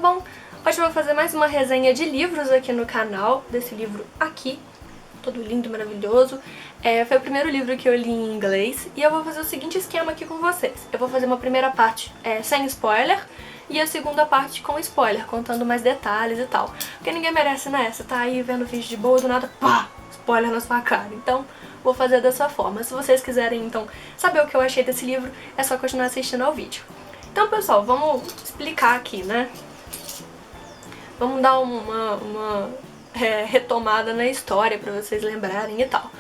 bom? Hoje eu vou fazer mais uma resenha de livros aqui no canal, desse livro aqui, todo lindo, maravilhoso. Foi o primeiro livro que eu li em inglês e eu vou fazer o seguinte esquema aqui com vocês. Eu vou fazer uma primeira parte sem spoiler e a segunda parte com spoiler, contando mais detalhes e tal. Porque ninguém merece, né? Você tá aí vendo vídeo de boa, do nada, pá, spoiler na sua cara. Então, vou fazer dessa forma. Se vocês quiserem, então, saber o que eu achei desse livro, é só continuar assistindo ao vídeo. Então, pessoal, vamos explicar aqui, né? Vamos dar uma retomada na história pra vocês lembrarem e tal.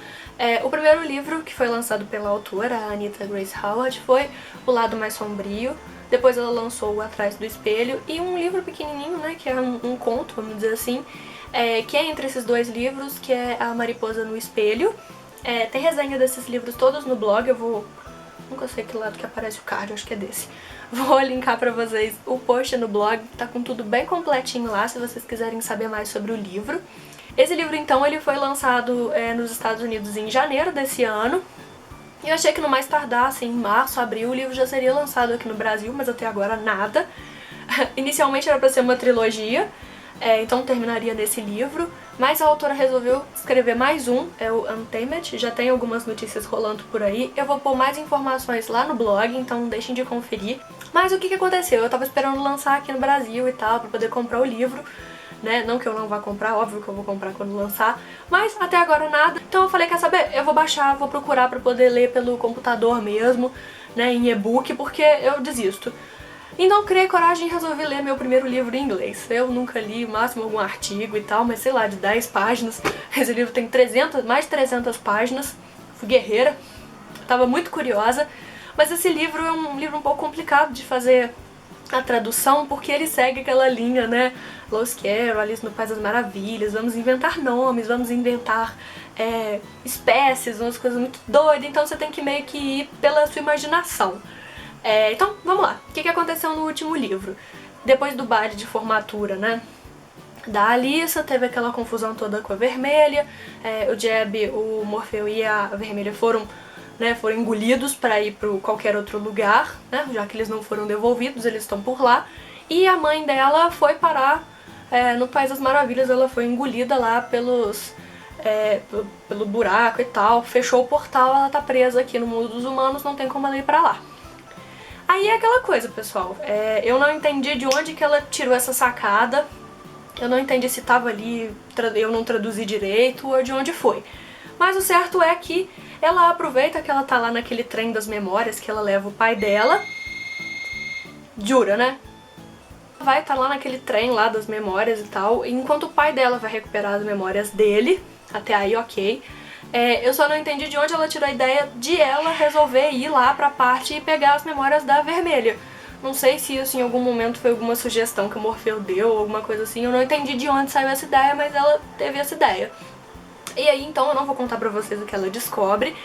O primeiro livro que foi lançado pela autora, a Anita Grace Howard, foi O Lado Mais Sombrio. Depois ela lançou O Atrás do Espelho e um livro pequenininho, né, que é um conto, vamos dizer assim, que é entre esses dois livros, que é A Mariposa no Espelho. Tem resenha desses livros todos no blog, eu vou... Nunca sei que lado que aparece o card, acho que é desse. Vou linkar pra vocês o post no blog, tá com tudo bem completinho lá, se vocês quiserem saber mais sobre o livro. Esse livro, então, ele foi lançado nos Estados Unidos em janeiro desse ano. E eu achei que no mais tardar, assim, em março, abril, o livro já seria lançado aqui no Brasil, mas até agora nada. Inicialmente era pra ser uma trilogia, então terminaria nesse livro, mas a autora resolveu escrever mais um, é o Untamed, já tem algumas notícias rolando por aí. Eu vou pôr mais informações lá no blog, então não deixem de conferir. Mas o que aconteceu? Eu tava esperando lançar aqui no Brasil e tal, pra poder comprar o livro, né? Não que eu não vá comprar, óbvio que eu vou comprar quando lançar, mas até agora nada. Então eu falei, quer saber? Eu vou baixar, vou procurar pra poder ler pelo computador mesmo, né, em e-book, porque eu desisto. Então criei coragem e resolvi ler meu primeiro livro em inglês. Eu nunca li, o máximo algum artigo e tal, mas sei lá, de 10 páginas. Esse livro tem mais de 300 páginas. Fui guerreira, tava muito curiosa. Mas esse livro é um livro um pouco complicado de fazer a tradução, porque ele segue aquela linha, né? Lewis Carroll, Alice no País das Maravilhas, vamos inventar nomes, vamos inventar espécies, umas coisas muito doidas. Então você tem que meio que ir pela sua imaginação. Então, vamos lá. O que aconteceu no último livro? Depois do baile de formatura, né, da Alyssa, teve aquela confusão toda com a Vermelha. O Jeb, o Morfeu e a Vermelha foram engolidos para ir para qualquer outro lugar, né, já que eles não foram devolvidos, eles estão por lá. E a mãe dela foi parar no País das Maravilhas, ela foi engolida lá pelo buraco e tal, fechou o portal, ela tá presa aqui no mundo dos humanos, não tem como ela ir pra lá. Aí é aquela coisa, pessoal, eu não entendi de onde que ela tirou essa sacada, eu não entendi se tava ali, eu não traduzi direito ou de onde foi. Mas o certo é que ela aproveita que ela tá lá naquele trem das memórias, que ela leva o pai dela, jura, né? Vai estar lá naquele trem lá das memórias e tal, enquanto o pai dela vai recuperar as memórias dele, até aí ok. Eu só não entendi de onde ela tirou a ideia de ela resolver ir lá pra parte e pegar as memórias da Vermelha. Não sei se isso em algum momento foi alguma sugestão que o Morfeu deu ou alguma coisa assim, eu não entendi de onde saiu essa ideia, mas ela teve essa ideia. E aí então eu não vou contar pra vocês o que ela descobre,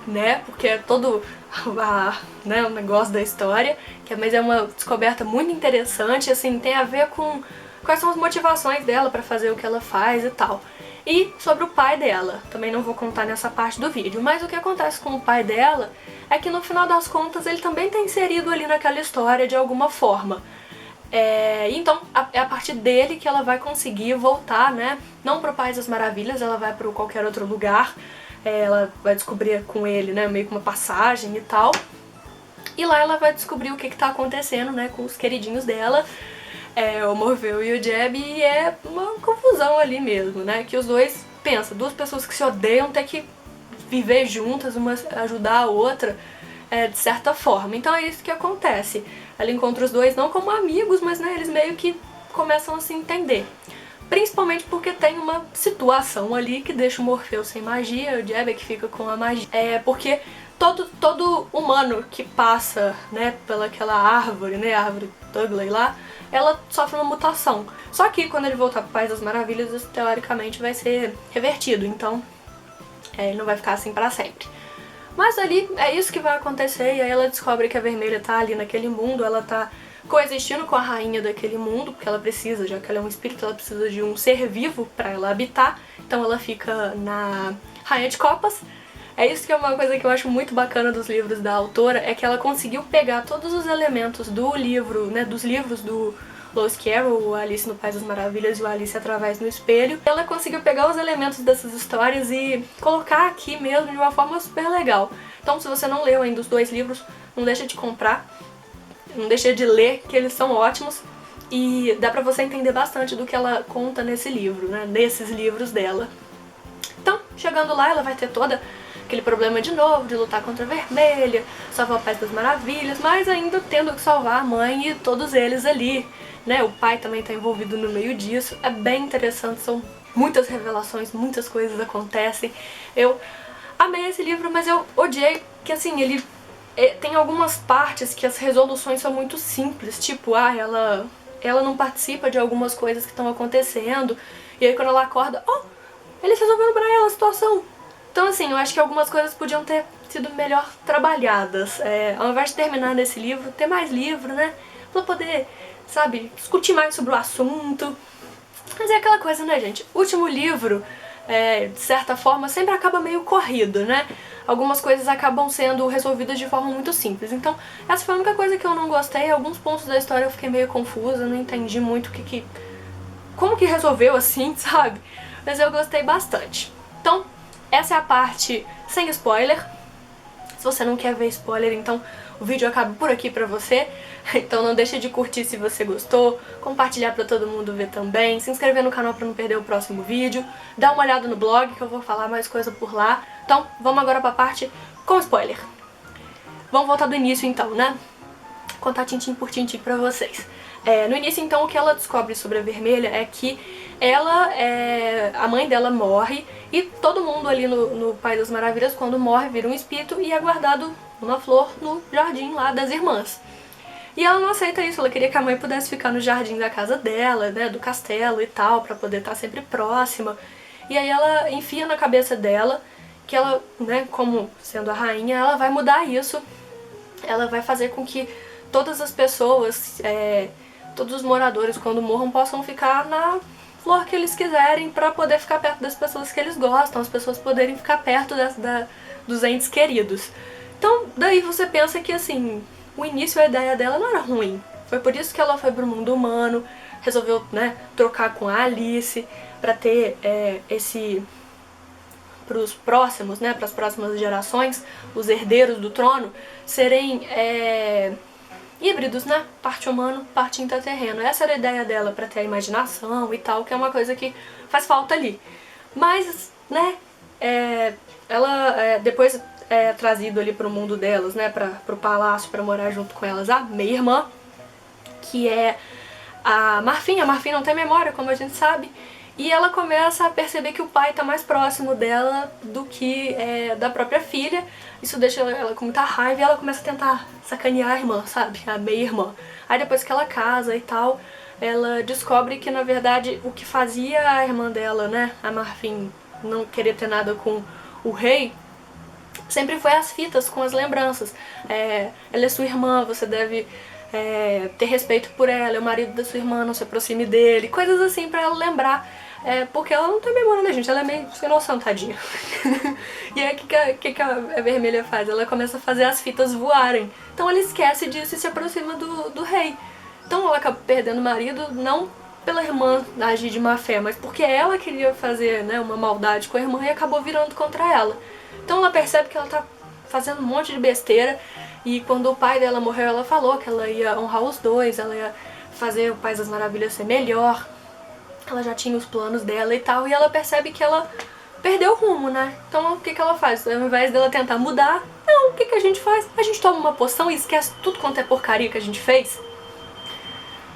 né, porque é todo o negócio da história, mas é uma descoberta muito interessante, assim, tem a ver com quais são as motivações dela pra fazer o que ela faz e tal. E sobre o pai dela, também não vou contar nessa parte do vídeo, mas o que acontece com o pai dela é que no final das contas ele também tá inserido ali naquela história de alguma forma. Então é a partir dele que ela vai conseguir voltar, né, não pro País das Maravilhas, ela vai pro qualquer outro lugar, ela vai descobrir com ele, né, meio que uma passagem e tal. E lá ela vai descobrir o que tá acontecendo, né, com os queridinhos dela, o Morfeu e o Jeb, e é uma confusão ali mesmo, né, que os dois, pensa, duas pessoas que se odeiam ter que viver juntas, uma ajudar a outra, de certa forma. Então é isso que acontece. Ela encontra os dois não como amigos, mas, né, eles meio que começam a se entender. Principalmente porque tem uma situação ali que deixa o Morfeu sem magia, o Jeb é que fica com a magia. Porque todo humano que passa, né, pelaquela árvore, né, a árvore Tugley lá, ela sofre uma mutação. Só que quando ele voltar pro País das Maravilhas, isso teoricamente vai ser revertido, então ele não vai ficar assim pra sempre. Mas ali é isso que vai acontecer, e aí ela descobre que a Vermelha tá ali naquele mundo, ela tá coexistindo com a rainha daquele mundo, porque ela precisa, já que ela é um espírito, ela precisa de um ser vivo pra ela habitar, então ela fica na Rainha de Copas. É isso que é uma coisa que eu acho muito bacana dos livros da autora, é que ela conseguiu pegar todos os elementos do livro, né, dos livros do Lewis Carroll, o Alice no País das Maravilhas e o Alice através do espelho. Ela conseguiu pegar os elementos dessas histórias e colocar aqui mesmo de uma forma super legal. Então, se você não leu ainda os 2 livros, não deixa de comprar, não deixa de ler, que eles são ótimos. E dá pra você entender bastante do que ela conta nesse livro, né? Nesses livros dela. Então, chegando lá, ela vai ter todo aquele problema de novo, de lutar contra a Vermelha, salvar o País das Maravilhas, mas ainda tendo que salvar a mãe e todos eles ali, né? O pai também tá envolvido no meio disso. É bem interessante, são muitas revelações, muitas coisas acontecem. Eu amei esse livro, mas eu odiei que, assim, ele tem algumas partes que as resoluções são muito simples, tipo, ela não participa de algumas coisas que estão acontecendo, e aí quando ela acorda, eles resolveram pra ela a situação. Então, assim, eu acho que algumas coisas podiam ter sido melhor trabalhadas. Ao invés de terminar nesse livro, ter mais livro, né? Pra poder, sabe, discutir mais sobre o assunto. Mas é aquela coisa, né, gente? O último livro, de certa forma, sempre acaba meio corrido, né? Algumas coisas acabam sendo resolvidas de forma muito simples. Então, essa foi a única coisa que eu não gostei. Alguns pontos da história eu fiquei meio confusa, não entendi muito como que resolveu assim, sabe? Mas eu gostei bastante. Então, essa é a parte sem spoiler. Se você não quer ver spoiler, então o vídeo acaba por aqui pra você. Então não deixe de curtir se você gostou, compartilhar pra todo mundo ver também, se inscrever no canal pra não perder o próximo vídeo, dá uma olhada no blog que eu vou falar mais coisa por lá. Então vamos agora pra parte com spoiler. Vamos voltar do início então, né? Contar tintim por tintim pra vocês. No início, então, o que ela descobre sobre a Vermelha é que a mãe dela morre e todo mundo ali no País das Maravilhas, quando morre, vira um espírito e é guardado uma flor no jardim lá das irmãs. E ela não aceita isso, ela queria que a mãe pudesse ficar no jardim da casa dela, né, do castelo e tal, pra poder estar sempre próxima. E aí ela enfia na cabeça dela que ela, né, como sendo a rainha, ela vai mudar isso, ela vai fazer com que todas as pessoas, todos os moradores, quando morram, possam ficar na flor que eles quiserem pra poder ficar perto das pessoas que eles gostam, as pessoas poderem ficar perto dos entes queridos. Então, daí você pensa que, assim, o início, a ideia dela não era ruim. Foi por isso que ela foi pro mundo humano, resolveu, né, trocar com a Alice pra ter pros próximos, né, pras próximas gerações, os herdeiros do trono, serem híbridos, né? Parte humano, parte intraterreno. Essa era a ideia dela pra ter a imaginação e tal, que é uma coisa que faz falta ali. Mas, né, ela depois é trazido ali pro mundo delas, né, pro palácio, pra morar junto com elas, a meia-irmã, que é a Marfim. A Marfim não tem memória, como a gente sabe, e ela começa a perceber que o pai tá mais próximo dela do que da própria filha. Isso deixa ela com muita raiva e ela começa a tentar sacanear a irmã, sabe? A meia-irmã. Aí depois que ela casa e tal, ela descobre que, na verdade, o que fazia a irmã dela, né, a Marfim, não querer ter nada com o rei, sempre foi as fitas com as lembranças. Ela é sua irmã, você deve ter respeito por ela, é o marido da sua irmã, não se aproxime dele, coisas assim pra ela lembrar. Porque ela não tem memória, né, gente? Ela é meio sem noção, tadinha. E aí, o que a Vermelha faz? Ela começa a fazer as fitas voarem. Então ela esquece disso e se aproxima do rei. Então ela acaba perdendo o marido, não pela irmã agir de má fé, mas porque ela queria fazer, né, uma maldade com a irmã e acabou virando contra ela. Então ela percebe que ela tá fazendo um monte de besteira. E quando o pai dela morreu, ela falou que ela ia honrar os dois, ela ia fazer o País das Maravilhas ser melhor. Ela já tinha os planos dela e tal, e ela percebe que ela perdeu o rumo, né? Então o que ela faz? Ao invés dela tentar mudar, não, o que a gente faz? A gente toma uma poção e esquece tudo quanto é porcaria que a gente fez.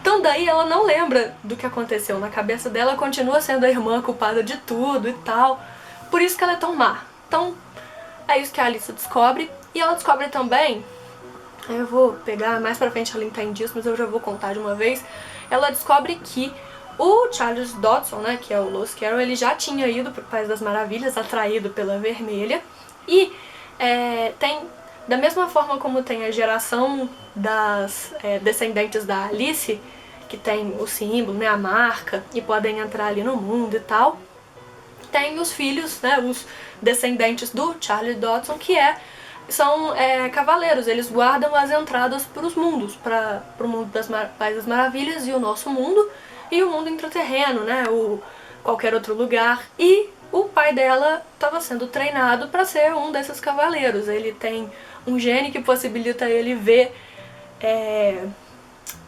Então daí ela não lembra do que aconteceu. Na cabeça dela continua sendo a irmã culpada de tudo e tal. Por isso que ela é tão má. Então é isso que a Alice descobre. E ela descobre também, eu vou pegar mais pra frente, ela entende isso, mas eu já vou contar de uma vez. Ela descobre que o Charles Dodson, né, que é o Lewis Carroll, ele já tinha ido pro País das Maravilhas, atraído pela Vermelha. E tem, da mesma forma como tem a geração das descendentes da Alice, que tem o símbolo, né, a marca, e podem entrar ali no mundo e tal, tem os filhos, né, os descendentes do Charles Dodson, que é são cavaleiros, eles guardam as entradas para os mundos, para o mundo das País das Maravilhas e o nosso mundo, e o mundo intraterreno, né, qualquer outro lugar. E o pai dela estava sendo treinado para ser um desses cavaleiros. Ele tem um gene que possibilita ele ver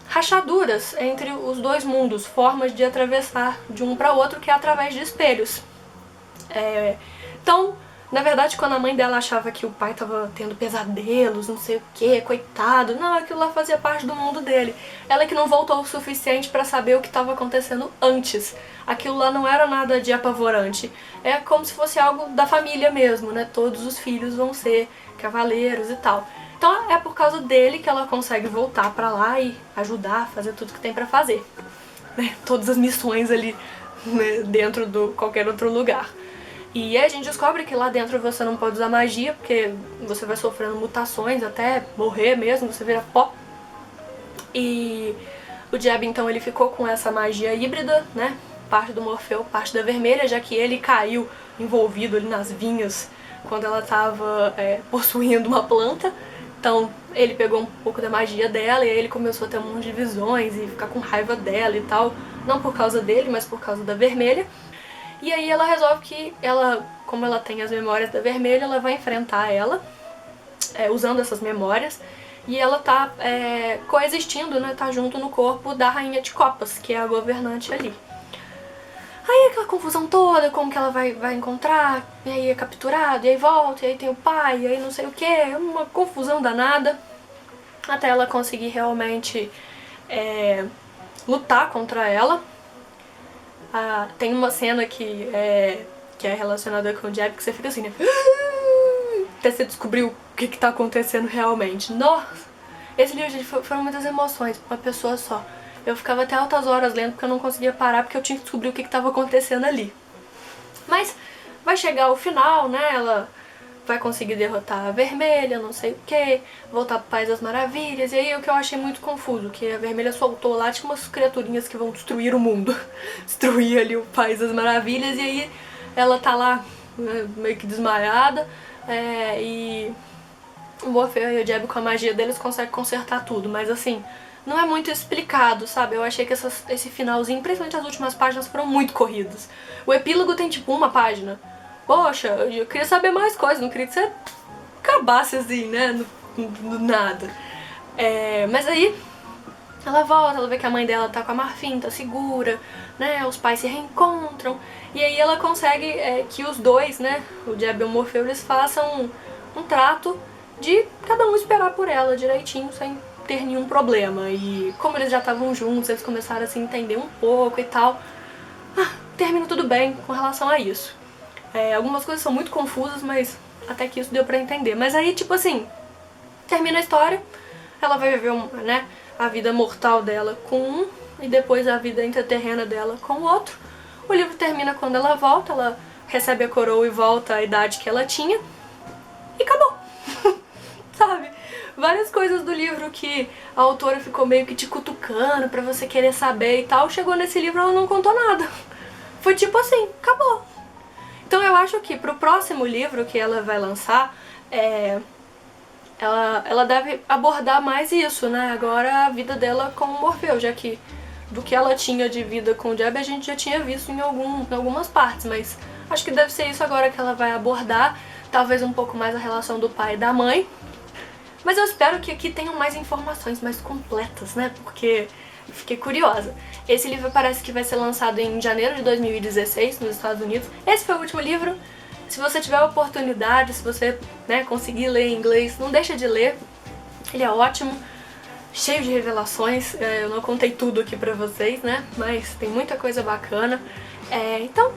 rachaduras entre os dois mundos, formas de atravessar de um para outro, que é através de espelhos. Então, na verdade, quando a mãe dela achava que o pai tava tendo pesadelos, não sei o que, coitado, não, aquilo lá fazia parte do mundo dele. Ela que não voltou o suficiente pra saber o que estava acontecendo antes. Aquilo lá não era nada de apavorante. É como se fosse algo da família mesmo, né? Todos os filhos vão ser cavaleiros e tal. Então é por causa dele que ela consegue voltar pra lá e ajudar, fazer tudo que tem pra fazer. Né? Todas as missões ali, né, dentro de qualquer outro lugar. E aí a gente descobre que lá dentro você não pode usar magia, porque você vai sofrendo mutações até morrer mesmo, você vira pó. E o Jeb, então, ele ficou com essa magia híbrida, né? Parte do Morfeu, parte da Vermelha, já que ele caiu envolvido ali nas vinhas quando ela estava possuindo uma planta. Então ele pegou um pouco da magia dela e aí ele começou a ter um monte de visões e ficar com raiva dela e tal. Não por causa dele, mas por causa da Vermelha. E aí ela resolve que como ela tem as memórias da Vermelha, ela vai enfrentar ela, usando essas memórias, e ela tá coexistindo, né, tá junto no corpo da Rainha de Copas, que é a governante ali. Aí aquela confusão toda, como que ela vai encontrar, e aí é capturado, e aí volta, e aí tem o pai, e aí não sei o que, é uma confusão danada, até ela conseguir realmente lutar contra ela. Tem uma cena que é relacionada com o Jeb que você fica assim, né? Até você descobrir o que tá acontecendo realmente. Nossa! Esse livro, gente, foram muitas emoções pra uma pessoa só. Eu ficava até altas horas lendo porque eu não conseguia parar, porque eu tinha que descobrir o que tava acontecendo ali. Mas vai chegar o final, né? Ela vai conseguir derrotar a Vermelha, não sei o que, voltar pro País das Maravilhas, e aí o que eu achei muito confuso, que a Vermelha soltou lá, tinha umas criaturinhas que vão destruir o mundo, destruir ali o País das Maravilhas, e aí ela tá lá, né, meio que desmaiada, e o Morfeu e o Jeb, com a magia deles, conseguem consertar tudo, mas assim, não é muito explicado, sabe? Eu achei que esse finalzinho, principalmente as últimas páginas, foram muito corridas. O epílogo tem tipo uma página. Poxa, eu queria saber mais coisas, não queria que você acabasse assim, né, no nada. Mas aí, ela volta, ela vê que a mãe dela tá com a Marfim, tá segura, né, os pais se reencontram, e aí ela consegue que os dois, né, o Jeb e o Morfeu, eles façam um trato de cada um esperar por ela direitinho, sem ter nenhum problema. E como eles já estavam juntos, eles começaram a se entender um pouco e tal, termina tudo bem com relação a isso. Algumas coisas são muito confusas, mas até que isso deu pra entender. Mas aí, tipo assim, termina a história, ela vai viver né, a vida mortal dela com um e depois a vida intraterrena dela com o outro. O livro termina quando ela volta, ela recebe a coroa e volta à idade que ela tinha. E acabou! Sabe? Várias coisas do livro que a autora ficou meio que te cutucando pra você querer saber e tal. Chegou nesse livro, ela não contou nada. Foi tipo assim, acabou. Então eu acho que pro próximo livro que ela vai lançar, ela deve abordar mais isso, né? Agora a vida dela com o Morfeu, já que do que ela tinha de vida com o Jeb a gente já tinha visto em algumas partes, mas acho que deve ser isso agora que ela vai abordar, talvez um pouco mais a relação do pai e da mãe. Mas eu espero que aqui tenham mais informações mais completas, né? Porque fiquei curiosa. Esse livro parece que vai ser lançado em janeiro de 2016 nos Estados Unidos. Esse foi o último livro. Se você tiver a oportunidade, se você, né, conseguir ler em inglês, não deixa de ler. Ele é ótimo, cheio de revelações. Eu não contei tudo aqui pra vocês, né? Mas tem muita coisa bacana. Então,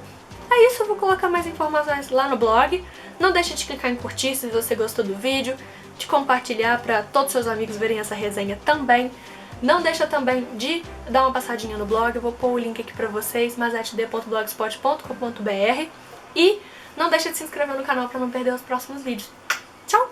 é isso. Eu vou colocar mais informações lá no blog. Não deixa de clicar em curtir se você gostou do vídeo, de compartilhar pra todos os seus amigos verem essa resenha também. Não deixa também de dar uma passadinha no blog, eu vou pôr o link aqui pra vocês, mazatd.blogspot.com.br, e não deixa de se inscrever no canal pra não perder os próximos vídeos. Tchau!